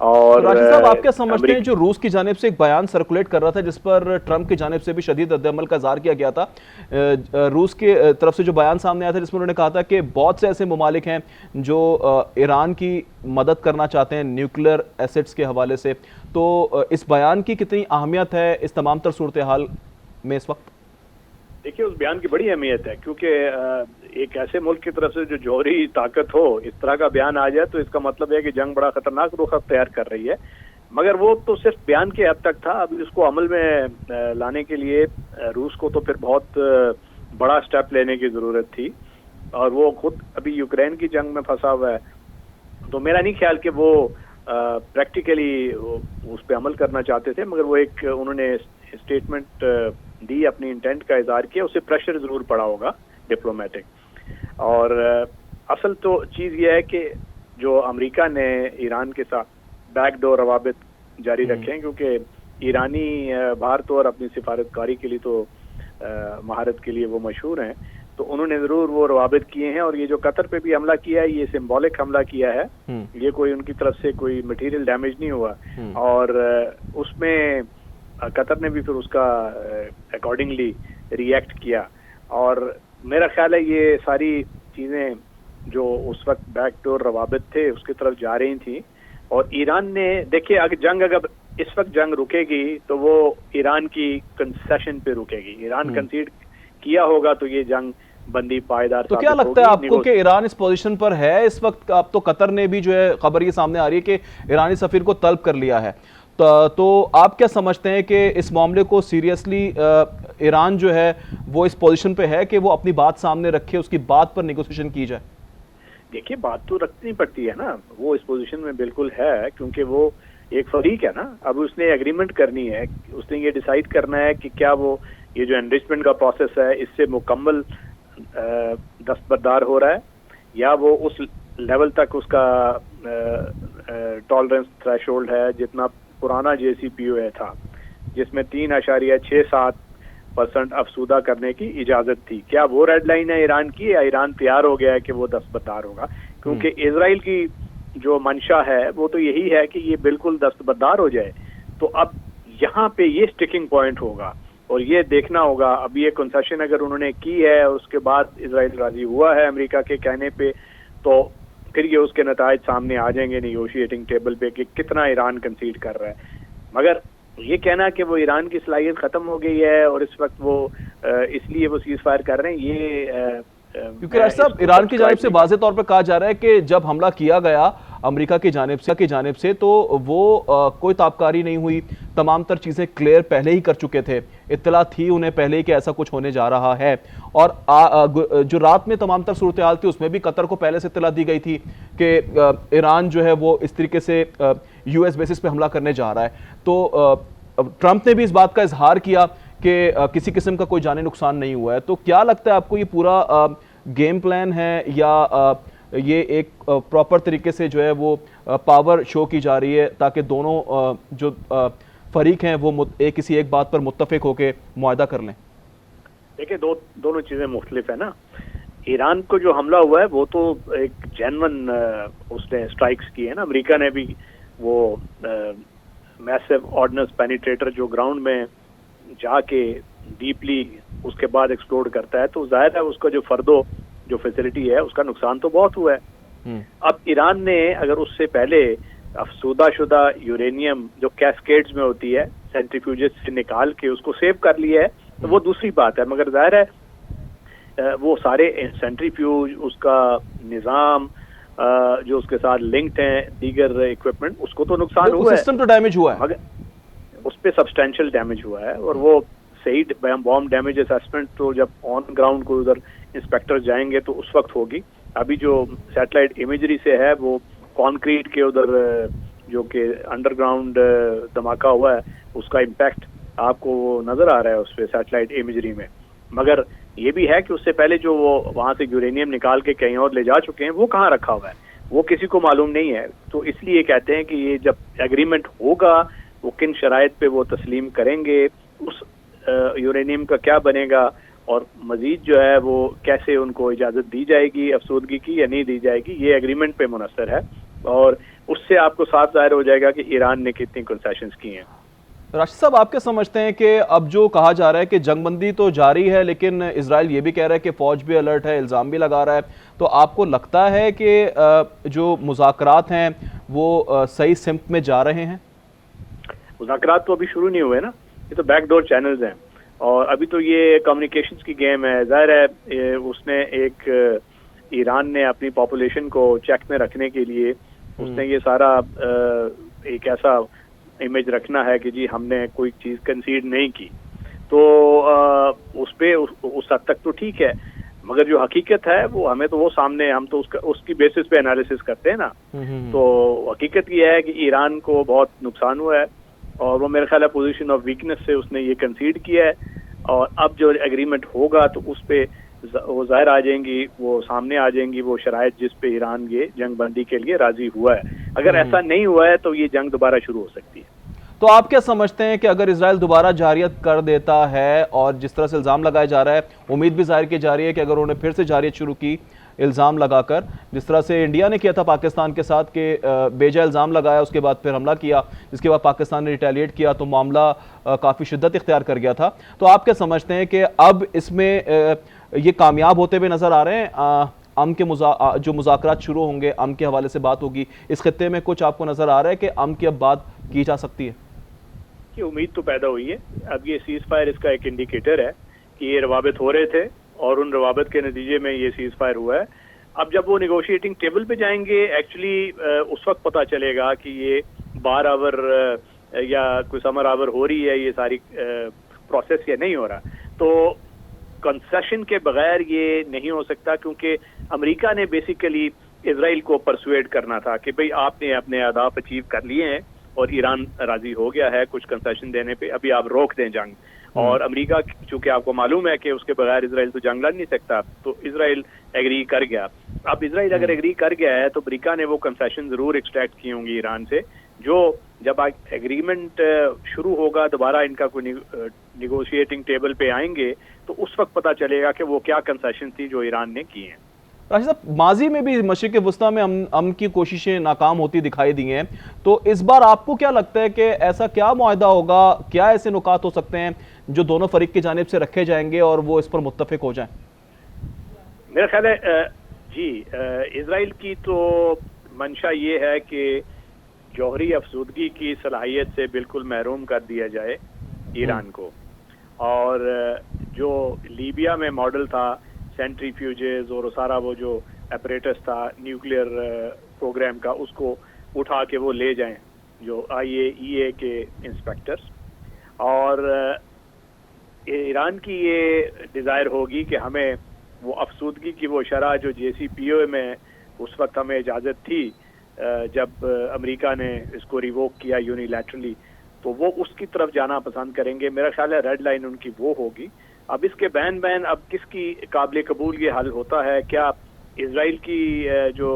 اور راشد صاحب آپ کیا سمجھتے ہیں جو روس کی جانب سے ایک بیان سرکولیٹ کر رہا تھا جس پر ٹرمپ کی جانب سے بھی شدید رد عمل کا اظہار کیا گیا تھا، روس کی طرف سے جو بیان سامنے آیا تھا جس میں انہوں نے کہا تھا کہ بہت سے ایسے ممالک ہیں جو ایران کی مدد کرنا چاہتے ہیں نیوکلیر ایسٹس کے حوالے سے، تو اس بیان کی کتنی اہمیت ہے اس تمام تر صورتحال میں اس وقت؟ دیکھیے اس بیان کی بڑی اہمیت ہے، کیونکہ ایک ایسے ملک کی طرف سے جو جوہری طاقت ہو اس طرح کا بیان آ جائے تو اس کا مطلب ہے کہ جنگ بڑا خطرناک رخ اختیار کر رہی ہے. مگر وہ تو صرف بیان کے حد تک تھا، اب اس کو عمل میں لانے کے لیے روس کو تو پھر بہت بڑا سٹیپ لینے کی ضرورت تھی، اور وہ خود ابھی یوکرین کی جنگ میں پھنسا ہوا ہے. تو میرا نہیں خیال کہ وہ پریکٹیکلی اس پہ عمل کرنا چاہتے تھے، مگر وہ ایک انہوں نے اسٹیٹمنٹ دی، اپنی انٹینٹ کا اظہار کیا، اسے پریشر ضرور پڑا ہوگا ڈپلومیٹک. اور اصل تو چیز یہ ہے کہ جو امریکہ نے ایران کے ساتھ بیک ڈور روابط جاری رکھے ہیں، کیونکہ ایرانی باہر طور اپنی سفارتکاری کے لیے تو مہارت کے لیے وہ مشہور ہیں، تو انہوں نے ضرور وہ روابط کیے ہیں. اور یہ جو قطر پہ بھی حملہ کیا ہے یہ سمبولک حملہ کیا ہے، یہ کوئی ان کی طرف سے کوئی مٹیریل ڈیمیج نہیں ہوا، اور اس میں قطر نے بھی پھر اس کا اکارڈنگلی ری ایکٹ کیا. اور میرا خیال ہے یہ ساری چیزیں جو اس وقت بیک ڈور روابط تھے اس کی طرف جا رہی تھیں. اور ایران نے دیکھیے اگر اس وقت جنگ رکے گی تو وہ ایران کی کنسیشن پہ رکے گی. ایران کنسیڈ کیا ہوگا تو یہ جنگ بندی پائیدار. تو کیا لگتا ہے آپ کو کہ ایران اس پوزیشن پر ہے اس وقت؟ اب تو قطر نے بھی جو ہے خبر یہ سامنے آ رہی ہے کہ ایرانی سفیر کو طلب کر لیا ہے، تو آپ کیا سمجھتے ہیں کہ اس معاملے کو سیریسلی ایران جو ہے وہ اس پوزیشن پہ ہے کہ وہ اپنی بات سامنے رکھے، اس کی بات پر نیگوسیشن کی جائے؟ دیکھیے بات تو رکھنی پڑتی ہے نا، وہ اس پوزیشن میں بالکل ہے کیونکہ وہ ایک فریق ہے نا. اب اس نے ایگریمنٹ کرنی ہے، اس نے یہ ڈیسائیڈ کرنا ہے کہ کیا وہ یہ جو انریچمنٹ کا پروسیس ہے اس سے مکمل دستبردار ہو رہا ہے، یا وہ اس لیول تک اس کا ٹالرنس تھریش ہولڈ ہے جتنا پرانا جے سی پی او اے تھا جس میں 3.67% افسودہ کرنے کی اجازت تھی. کیا وہ ریڈ لائن ہے ایران کی، یا ایران تیار ہو گیا ہے کہ وہ دستبردار ہوگا؟ کیونکہ اسرائیل کی جو منشا ہے وہ تو یہی ہے کہ یہ بالکل دستبردار ہو جائے. تو اب یہاں پہ یہ سٹکنگ پوائنٹ ہوگا اور یہ دیکھنا ہوگا. اب یہ کنسیشن اگر انہوں نے کی ہے اور اس کے بعد اسرائیل راضی ہوا ہے امریکہ کے کہنے پہ، تو پھر یہ اس کے نتائج سامنے آ جائیں گے نیگوشیٹنگ ٹیبل پہ کہ کتنا ایران کنسیڈ کر رہا ہے. مگر یہ کہنا کہ وہ ایران کی صلاحیت ختم ہو گئی ہے اور اس وقت وہ اس لیے وہ سیز فائر کر رہے ہیں، یہ کیونکہ راج صاحب ایران کی جانب سے واضح طور پر کہا جا رہا ہے کہ جب حملہ کیا گیا امریکہ کی جانب سے تو وہ کوئی تابکاری نہیں ہوئی، تمام تر چیزیں کلیئر پہلے ہی کر چکے تھے، اطلاع تھی انہیں پہلے ہی کہ ایسا کچھ ہونے جا رہا ہے. اور جو رات میں تمام تر صورتحال تھی اس میں بھی قطر کو پہلے سے اطلاع دی گئی تھی کہ ایران جو ہے وہ اس طریقے سے یو ایس بیسس پہ حملہ کرنے جا رہا ہے. تو ٹرمپ نے بھی اس بات کا اظہار کیا کہ کسی قسم کا کوئی جانی نقصان نہیں ہوا ہے. تو کیا لگتا ہے آپ کو یہ پورا گیم پلان ہے یا یہ ایک پراپر طریقے سے جو ہے وہ پاور شو کی جا رہی ہے تاکہ دونوں جو فریق ہیں وہ کسی ایک بات پر متفق ہو کے معاہدہ کر لیں؟ دیکھیں دونوں چیزیں مختلف ہیں نا. ایران کو جو حملہ ہوا ہے وہ تو ایک جینون اس نے اسٹرائکس کی ہے نا. امریکہ نے بھی وہ میسو آرڈننس پینیٹریٹر جو گراؤنڈ میں جا کے ڈیپلی اس کے بعد ایکسپلوڈ کرتا ہے، تو ظاہر ہے اس کا جو فردو جو فیسلٹی ہے اس کا نقصان تو بہت ہوا ہے. اب ایران نے اگر اس سے پہلے افسودہ شدہ یورینیم جو کیسکیڈز میں ہوتی ہے سینٹریفیوجز سے نکال کے اس کو سیو کر لیا ہے تو وہ دوسری بات ہے. مگر ظاہر ہے وہ سارے سینٹریفیوج، اس کا نظام جو اس کے ساتھ لنکڈ ہیں دیگر ایکوپمنٹ، اس کو تو نقصان ہوا ہے، سسٹم تو ڈیمیج ہوا ہے، مگر اس پہ سبسٹینشل ڈیمیج ہوا ہے. اور وہ صحیح بام ڈیمیج اسیسمنٹ تو جب آن گراؤنڈ کو ادھر انسپیکٹر جائیں گے تو اس وقت ہوگی. ابھی جو سیٹلائٹ امیجری سے ہے وہ کانکریٹ کے ادھر جو کہ انڈر گراؤنڈ دھماکہ ہوا ہے اس کا امپیکٹ آپ کو وہ نظر آ رہا ہے اس پہ سیٹلائٹ امیجری میں. مگر یہ بھی ہے کہ اس سے پہلے جو وہ وہاں سے یورینیم نکال کے کہیں اور لے جا چکے ہیں وہ کہاں رکھا ہوا ہے وہ کسی کو معلوم نہیں ہے. تو اس لیے کہتے ہیں کہ یہ جب ایگریمنٹ ہوگا وہ کن شرائط پہ وہ تسلیم کریں گے، اس یورینیم کا کیا بنے گا، اور مزید جو ہے وہ کیسے ان کو اجازت دی جائے گی افسودگی کی یا نہیں دی جائے گی، یہ ایگریمنٹ پہ منحصر ہے. اور اس سے آپ کو صاف ظاہر ہو جائے گا کہ ایران نے کتنی کنسیشنز کی ہیں۔ راشد صاحب، آپ کیا سمجھتے ہیں کہ اب جو کہا جا رہا ہے کہ جنگ بندی تو جاری ہے، لیکن اسرائیل یہ بھی کہہ رہا ہے کہ فوج بھی الرٹ ہے، الزام بھی لگا رہا ہے، تو آپ کو لگتا ہے کہ جو مذاکرات ہیں وہ صحیح سمت میں جا رہے ہیں؟ مذاکرات تو ابھی شروع نہیں ہوئے نا، یہ تو بیک ڈور چینلز ہیں، اور ابھی تو یہ کمیونیکیشنز کی گیم ہے۔ ظاہر ہے اس نے ایران نے اپنی پاپولیشن کو چیک میں رکھنے کے لیے اس نے یہ سارا ایک ایسا امیج رکھنا ہے کہ جی ہم نے کوئی چیز کنسیڈ نہیں کی، تو اس پہ اس حد تک تو ٹھیک ہے، مگر جو حقیقت ہے وہ ہمیں تو وہ سامنے، ہم تو اس کی بیسس پہ انالیسس کرتے ہیں نا۔ تو حقیقت یہ ہے کہ ایران کو بہت نقصان ہوا ہے، اور وہ میرے خیال ہے پوزیشن آف ویکنس سے اس نے یہ کنسیڈ کیا ہے، اور اب جو ایگریمنٹ ہوگا تو اس پہ وہ ظاہر آ جائیں گی، وہ سامنے آ جائیں گی وہ شرائط جس پہ ایران یہ جنگ بندی کے لیے راضی ہوا ہے۔ اگر ایسا نہیں ہوا ہے تو یہ جنگ دوبارہ شروع ہو سکتی ہے۔ تو آپ کیا سمجھتے ہیں کہ اگر اسرائیل دوبارہ جارحیت کر دیتا ہے، اور جس طرح سے الزام لگایا جا رہا ہے، امید بھی ظاہر کی جا رہی ہے کہ اگر انہوں نے پھر سے جارحیت شروع کی الزام لگا کر، جس طرح سے انڈیا نے کیا تھا پاکستان کے ساتھ کہ بیجا الزام لگایا، اس کے بعد پھر حملہ کیا، جس کے بعد پاکستان نے ریٹیلیٹ کیا تو معاملہ کافی شدت اختیار کر گیا تھا، تو آپ کیا سمجھتے ہیں کہ اب اس میں یہ کامیاب ہوتے ہوئے نظر آ رہے ہیں؟ کے جو مذاکرات شروع ہوں گے، کے حوالے سے بات ہوگی اس خطے میں، کچھ آپ کو نظر آ رہا ہے کہ کی اب بات کی جا سکتی ہے؟ یہ امید تو پیدا ہوئی ہے، اب یہ سیز فائر اس کا ایک انڈیکیٹر ہے کہ یہ روابط ہو رہے تھے، اور ان روابط کے نتیجے میں یہ سیز فائر ہوا ہے۔ اب جب وہ نیگوشیٹنگ ٹیبل پہ جائیں گے، ایکچولی اس وقت پتہ چلے گا کہ یہ بار آور یا کوئی سمر آور ہو رہی ہے یہ ساری پروسیس، یا نہیں ہو رہا۔ تو کنسیشن کے بغیر یہ نہیں ہو سکتا، کیونکہ امریکہ نے بیسیکلی اسرائیل کو پرسویٹ کرنا تھا کہ بھئی آپ نے اپنے اہداف اچیو کر لیے ہیں، اور ایران راضی ہو گیا ہے کچھ کنسیشن دینے پہ، ابھی آپ روک دیں جنگ۔ اور امریکہ چونکہ آپ کو معلوم ہے کہ اس کے بغیر اسرائیل تو جنگ لڑ نہیں سکتا، تو اسرائیل ایگری کر گیا۔ اب اسرائیل اگر ایگری کر گیا ہے تو امریکہ نے وہ کنسیشن ضرور ایکسٹریکٹ کی ہوں گی ایران سے، جو جب ایگریمنٹ شروع ہوگا دوبارہ ان کا کوئی نیگوشیٹنگ ٹیبل پہ آئیں گے تو اس وقت پتہ چلے گا کہ وہ کیا کنسیشن تھی جو ایران نے کی ہیں۔ راشد صاحب، ماضی میں بھی مشرق وسطیٰ میں امن کی کوششیں ناکام ہوتی دکھائی دی ہیں، تو اس بار آپ کو کیا لگتا ہے کہ ایسا کیا معاہدہ ہوگا، کیا ایسے نکات ہو سکتے ہیں جو دونوں فریق کی جانب سے رکھے جائیں گے اور وہ اس پر متفق ہو جائیں؟ میرا خیال ہے جی اسرائیل کی تو منشا یہ ہے کہ جوہری افزودگی کی صلاحیت سے بالکل محروم کر دیا جائے ایران کو، اور جو لیبیا میں ماڈل تھا سینٹریفیوجز اور سارا وہ جو اپریٹس تھا نیوکلیئر پروگرام کا، اس کو اٹھا کے وہ لے جائیں جو IAEA کے انسپیکٹرز، اور ایران کی یہ ڈیزائر ہوگی کہ ہمیں وہ افسودگی کی وہ شرح جو JCPOA میں اس وقت ہمیں اجازت تھی جب امریکہ نے اس کو ریووک کیا یونیلیٹرلی، تو وہ اس کی طرف جانا پسند کریں گے۔ میرا خیال ہے ریڈ لائن ان کی وہ ہوگی۔ اب اس کے بین اب کس کی قابل قبول یہ حل ہوتا ہے، کیا اسرائیل کی جو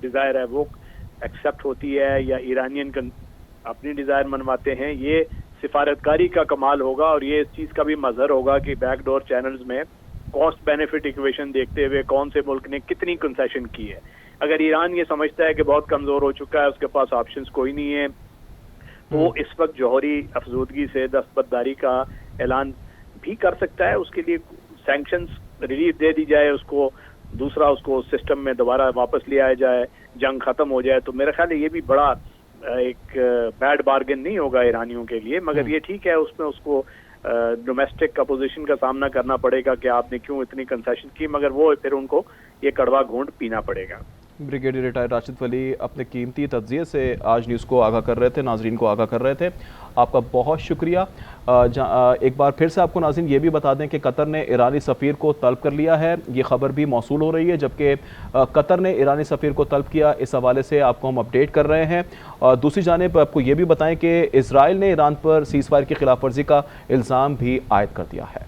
ڈیزائر ہے وہ ایکسیپٹ ہوتی ہے یا ایرانین اپنی ڈیزائر منواتے ہیں؟ یہ سفارتکاری کا کمال ہوگا، اور یہ اس چیز کا بھی مظہر ہوگا کہ بیک ڈور چینلز میں کاسٹ بینیفٹ ایکویشن دیکھتے ہوئے کون سے ملک نے کتنی کنسیشن کی ہے۔ اگر ایران یہ سمجھتا ہے کہ بہت کمزور ہو چکا ہے، اس کے پاس آپشنز کوئی نہیں ہے، تو وہ اس وقت جوہری افزودگی سے دستبرداری کا اعلان بھی کر سکتا ہے۔ اس کے لیے سینکشنز ریلیف دے دی جائے، اس کو دوسرا اس کو سسٹم میں دوبارہ واپس لے آیا جائے، جنگ ختم ہو جائے، تو میرا خیال ہے یہ بھی بڑا ایک بیڈ بارگن نہیں ہوگا ایرانیوں کے لیے، مگر یہ ٹھیک ہے اس میں اس کو ڈومیسٹک اپوزیشن کا سامنا کرنا پڑے گا کہ آپ نے کیوں اتنی کنسیشن کی، مگر وہ پھر ان کو یہ کڑوا گھونٹ پینا پڑے گا۔ بریگیڈیئر ریٹائر راشد ولی اپنے قیمتی تجزیے سے آج نیوز کو آگاہ کر رہے تھے، ناظرین کو آگاہ کر رہے تھے، آپ کا بہت شکریہ۔ ایک بار پھر سے آپ کو ناظرین یہ بھی بتا دیں کہ قطر نے ایرانی سفیر کو طلب کر لیا ہے، یہ خبر بھی موصول ہو رہی ہے، جبکہ قطر نے ایرانی سفیر کو طلب کیا، اس حوالے سے آپ کو ہم اپڈیٹ کر رہے ہیں۔ دوسری جانب آپ کو یہ بھی بتائیں کہ اسرائیل نے ایران پر سیز فائر کی خلاف ورزی کا الزام بھی عائد کر دیا ہے۔